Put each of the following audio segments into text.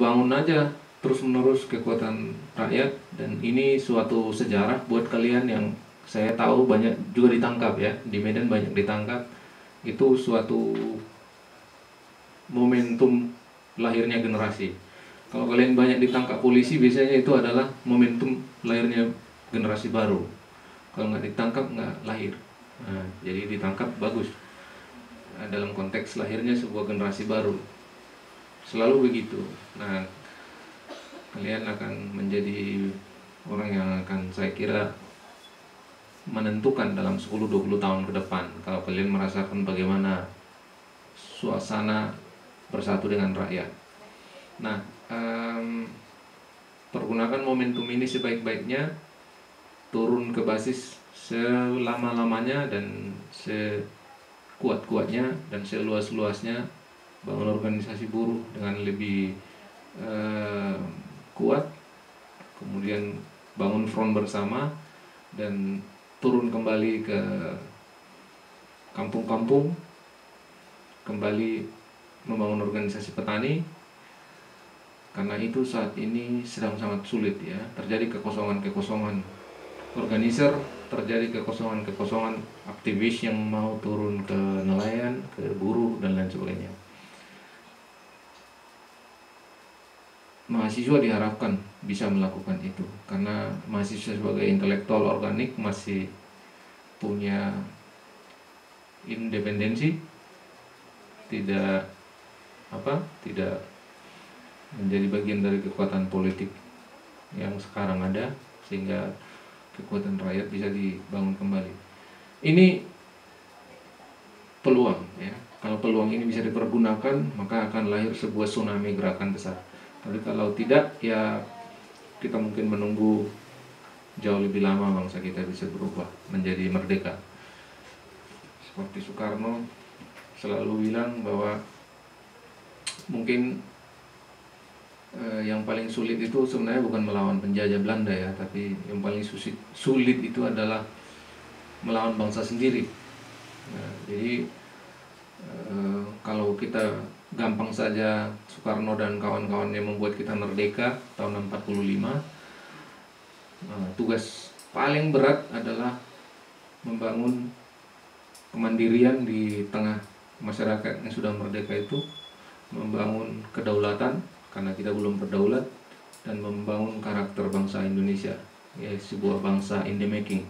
bangun aja terus-menerus kekuatan rakyat. Dan ini suatu sejarah buat kalian yang saya tahu banyak juga ditangkap ya, di Medan banyak ditangkap. Itu suatu momentum lahirnya generasi. Kalau kalian banyak ditangkap polisi, biasanya itu adalah momentum lahirnya generasi baru. Kalau nggak ditangkap, nggak lahir. Nah, jadi ditangkap bagus. Nah, dalam konteks lahirnya sebuah generasi baru. Selalu begitu. Nah, kalian akan menjadi orang yang akan saya kira menentukan dalam 10-20 tahun ke depan. Kalau kalian merasakan bagaimana suasana bersatu dengan rakyat. Nah, pergunakan momentum ini sebaik-baiknya, turun ke basis selama-lamanya dan sekuat-kuatnya dan seluas-luasnya, bangun organisasi buruh dengan lebih kuat, kemudian bangun front bersama, dan turun kembali ke kampung-kampung, kembali membangun organisasi petani. Karena itu saat ini sedang sangat sulit ya, terjadi kekosongan-kekosongan organizer, terjadi kekosongan-kekosongan aktivis yang mau turun ke nelayan, ke buruh dan lain sebagainya. Mahasiswa diharapkan bisa melakukan itu, karena mahasiswa sebagai intelektual organik masih punya independensi, tidak menjadi bagian dari kekuatan politik yang sekarang ada, sehingga kekuatan rakyat bisa dibangun kembali. Ini peluang ya. Kalau peluang ini bisa dipergunakan, maka akan lahir sebuah tsunami gerakan besar. Tapi kalau tidak, ya kita mungkin menunggu jauh lebih lama bangsa kita bisa berubah menjadi merdeka. Seperti Soekarno selalu bilang bahwa mungkin yang paling sulit itu sebenarnya bukan melawan penjajah Belanda ya, tapi yang paling sulit itu adalah melawan bangsa sendiri. Nah, jadi kalau kita gampang saja Soekarno dan kawan-kawannya membuat kita merdeka tahun 45, tugas paling berat adalah membangun kemandirian di tengah masyarakat yang sudah merdeka itu, membangun kedaulatan karena kita belum berdaulat, dan membangun karakter bangsa Indonesia, ya, sebuah bangsa in the making.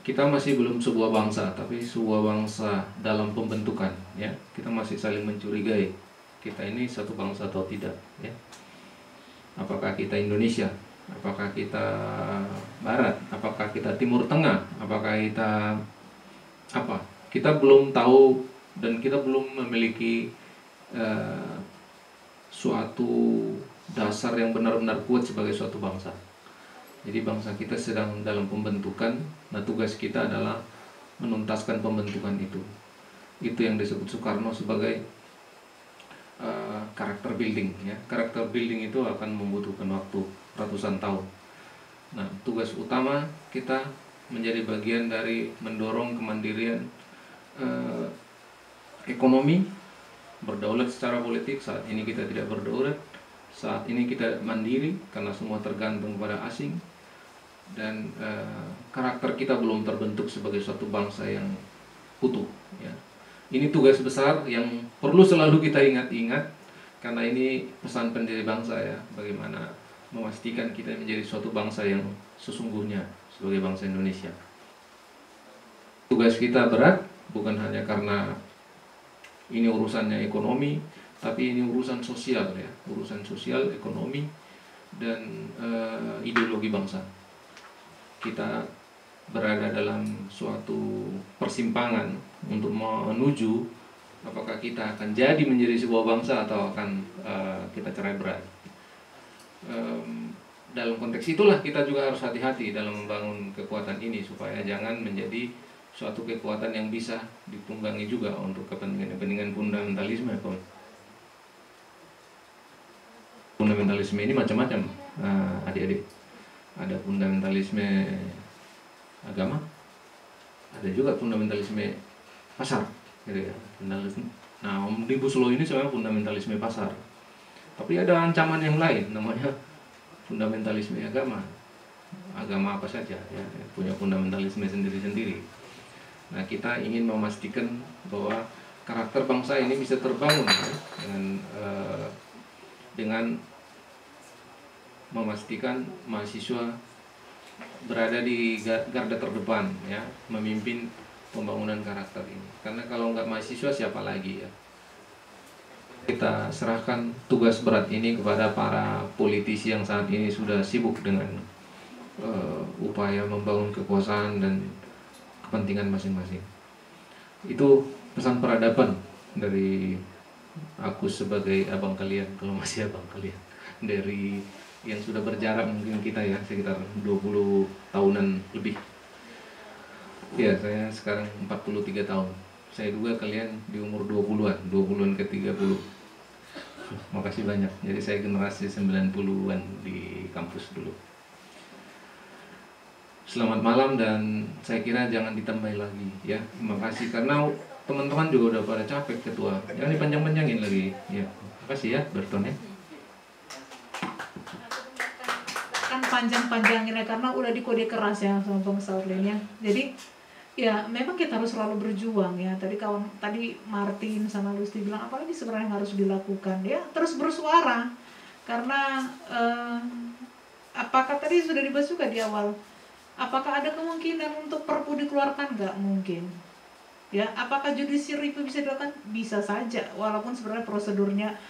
Kita masih belum sebuah bangsa, tapi sebuah bangsa dalam pembentukan ya. Kita masih saling mencurigai kita ini satu bangsa atau tidak ya. Apakah kita Indonesia? Apakah kita Barat? Apakah kita Timur Tengah? Apakah kita apa? Kita belum tahu, dan kita belum memiliki suatu dasar yang benar-benar kuat sebagai suatu bangsa. Jadi bangsa kita sedang dalam pembentukan. Nah, tugas kita adalah menuntaskan pembentukan itu. Itu yang disebut Soekarno sebagai karakter building ya. Karakter building itu akan membutuhkan waktu ratusan tahun. Nah, tugas utama kita menjadi bagian dari mendorong kemandirian ekonomi, berdaulat secara politik. Saat ini kita tidak berdaulat, saat ini kita mandiri karena semua tergantung pada asing, dan karakter kita belum terbentuk sebagai suatu bangsa yang utuh ya. Ini tugas besar yang perlu selalu kita ingat-ingat, karena ini pesan pendiri bangsa ya, bagaimana memastikan kita menjadi suatu bangsa yang sesungguhnya sebagai bangsa Indonesia. Tugas kita berat bukan hanya karena ini urusannya ekonomi, tapi ini urusan sosial ya, urusan sosial, ekonomi, dan ideologi bangsa. Kita berada dalam suatu persimpangan untuk menuju apakah kita akan jadi menjadi sebuah bangsa atau akan kita cerai berai. Dalam konteks itulah kita juga harus hati-hati dalam membangun kekuatan ini, supaya jangan menjadi suatu kekuatan yang bisa ditunggangi juga untuk kepentingan fundamentalisme. Fundamentalisme ini macam-macam, adik-adik. Ada fundamentalisme agama, ada juga fundamentalisme pasar, gitu ya. Nah, Omnibus Law ini sebenarnya fundamentalisme pasar. Tapi ada ancaman yang lain, namanya fundamentalisme agama. Agama apa saja ya, punya fundamentalisme sendiri-sendiri. Nah, kita ingin memastikan bahwa karakter bangsa ini bisa terbangun ya, dengan memastikan mahasiswa berada di garda terdepan ya, memimpin pembangunan karakter ini. Karena kalau nggak mahasiswa siapa lagi ya? Kita serahkan tugas berat ini kepada para politisi yang saat ini sudah sibuk dengan upaya membangun kekuasaan dan kepentingan masing-masing. Itu pesan peradaban dari aku sebagai abang kalian, kalau masih abang kalian, dari yang sudah berjarak mungkin kita ya sekitar 20 tahunan lebih. Ya, saya sekarang 43 tahun. Saya duga kalian di umur 20-an ke 30. Makasih banyak. Jadi saya generasi 90-an di kampus dulu. Selamat malam, dan saya kira jangan ditambah lagi ya. Terima kasih karena teman-teman juga udah pada capek ketua. Jangan dipanjang-panjangin lagi ya. Terima kasih ya, Berton ya. Kan panjang-panjangin ya karena udah dikode keras ya sama Bang Saurlin ya. Jadi ya memang kita harus selalu berjuang ya. Tadi Martin sama Lusti bilang apalagi sebenarnya yang harus dilakukan ya, terus bersuara. Karena apakah tadi sudah dibahas juga di awal, apakah ada kemungkinan untuk Perpu dikeluarkan? Nggak mungkin. Ya, apakah judicial review bisa dilakukan? Bisa saja, walaupun sebenarnya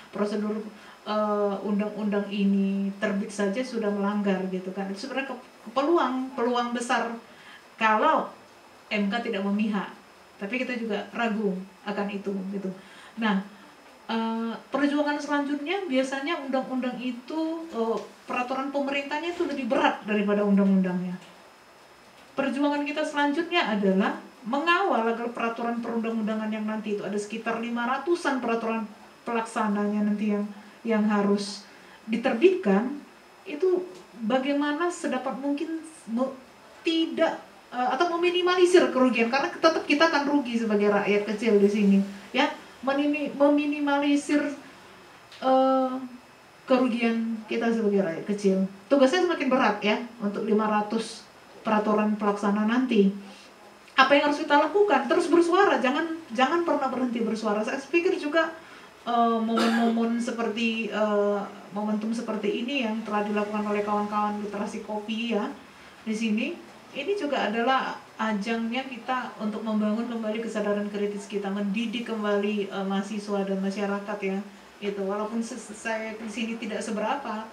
prosedur undang-undang ini terbit saja sudah melanggar gitu kan. Itu sebenarnya peluang besar kalau MK tidak memihak. Tapi kita juga ragu akan itu gitu. Nah, perjuangan selanjutnya biasanya undang-undang itu peraturan pemerintahnya itu lebih berat daripada undang-undangnya. Perjuangan kita selanjutnya adalah mengawal agar peraturan perundang-undangan yang nanti itu ada sekitar 500-an peraturan pelaksananya nanti yang harus diterbitkan itu bagaimana sedapat mungkin tidak atau meminimalisir kerugian, karena tetap kita akan rugi sebagai rakyat kecil di sini ya, meminimalisir kerugian kita sebagai rakyat kecil. Tugasnya semakin berat ya untuk 500 peraturan pelaksana nanti. Apa yang harus kita lakukan? Terus bersuara, jangan pernah berhenti bersuara. Saya pikir juga momen-momen seperti momentum seperti ini yang telah dilakukan oleh kawan-kawan literasi kopi ya di sini, ini juga adalah ajangnya kita untuk membangun kembali kesadaran kritis kita, mendidik kembali mahasiswa dan masyarakat ya. Itu walaupun saya di sini tidak seberapa,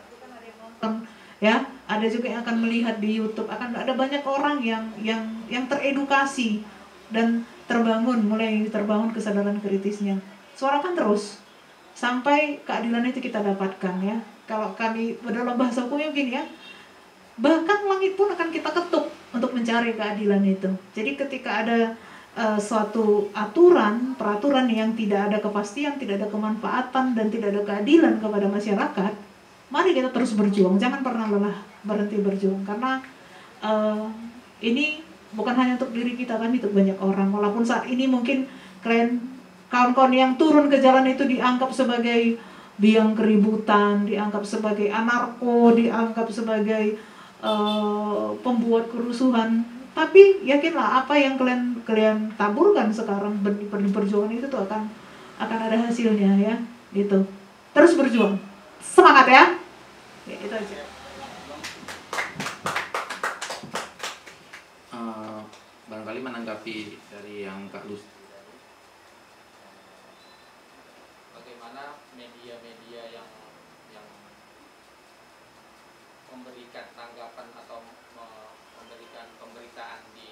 ya, ada juga yang akan melihat di YouTube, akan ada banyak orang yang teredukasi dan mulai terbangun kesadaran kritisnya. Suarakan terus sampai keadilan itu kita dapatkan ya. Kalau kami dalam bahasa hukumnya begini ya, bahkan langit pun akan kita ketuk untuk mencari keadilan itu. Jadi ketika ada suatu peraturan yang tidak ada kepastian, tidak ada kemanfaatan dan tidak ada keadilan kepada masyarakat, mari kita terus berjuang, jangan pernah lelah berhenti berjuang, karena ini bukan hanya untuk diri kita kan, untuk banyak orang. Walaupun saat ini mungkin kawan-kawan yang turun ke jalan itu dianggap sebagai biang keributan, dianggap sebagai anarko, dianggap sebagai pembuat kerusuhan. Tapi yakinlah apa yang kalian taburkan sekarang di perjuangan itu tuh akan ada hasilnya ya, gitu. Terus berjuang. Semangat ya. Ya, itu aja. Barangkali menanggapi dari yang Kak Lus, bagaimana media-media yang memberikan tanggapan atau memberikan pemberitaan di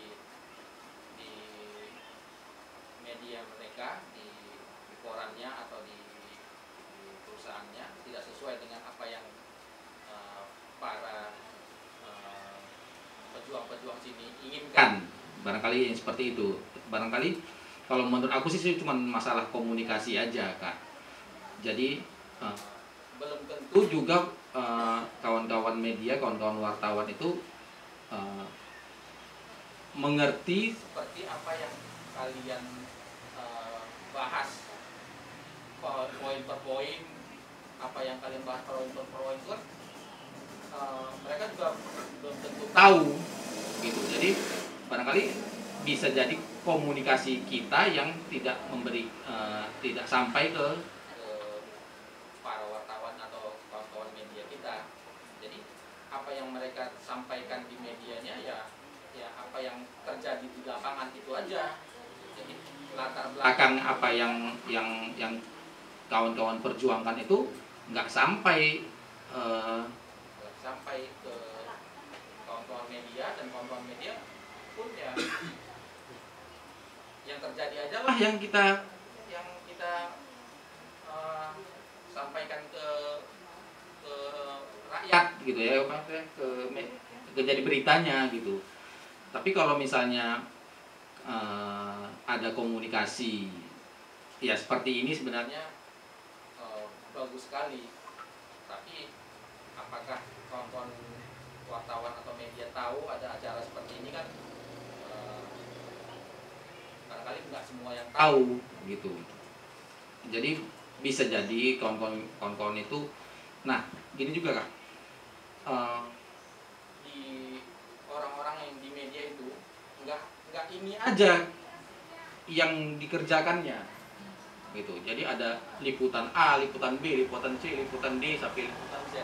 media mereka, di korannya atau di perusahaannya tidak sesuai dengan apa yang para pejuang-pejuang sini inginkan. Barangkali yang seperti itu. Barangkali kalau menurut aku sih cuma masalah komunikasi aja, Kak. Jadi belum tentu juga kawan-kawan media, kawan-kawan wartawan itu mengerti seperti apa yang kalian bahas poin per poin, apa yang kalian bahas pro itu kan mereka juga belum tentu tahu gitu. Jadi barangkali bisa jadi komunikasi kita yang tidak memberi tidak sampai ke para wartawan atau kawan-kawan media kita. Jadi apa yang mereka sampaikan di medianya ya apa yang terjadi di lapangan itu aja. Jadi latar belakang apa yang kawan-kawan perjuangkan itu nggak sampai ke kawan-kawan media, dan kawan-kawan media pun ya yang terjadi aja lah yang kita sampaikan ke rakyat gitu ya, ke jadi beritanya gitu. Tapi kalau misalnya ada komunikasi ya seperti ini sebenarnya bagus sekali. Tapi apakah kawan-kawan wartawan atau media tahu ada acara seperti ini kan barangkali nggak semua yang tahu gitu. Jadi bisa jadi kawan-kawan itu, nah gini juga Kak, di orang-orang yang di media itu nggak ini aja yang dikerjakannya gitu. Jadi ada liputan A, liputan B, liputan C, liputan D sampai liputan Z.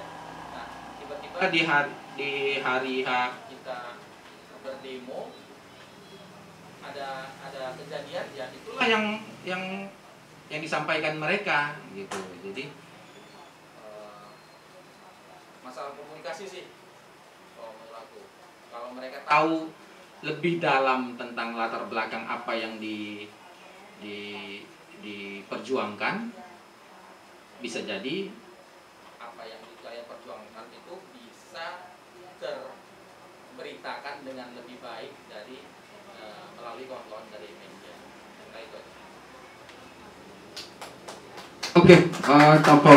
Nah, tiba-tiba di hari H kita berdemo ada kejadian ya itulah yang disampaikan mereka gitu. Jadi masalah komunikasi sih kalau menurut aku. Kalau mereka tahu lebih dalam tentang latar belakang apa yang diperjuangkan, bisa jadi apa yang kalian perjuangkan itu bisa terberitakan dengan lebih baik dari melalui kawan-kawan dari media. Nah, itu. Oke, tanpa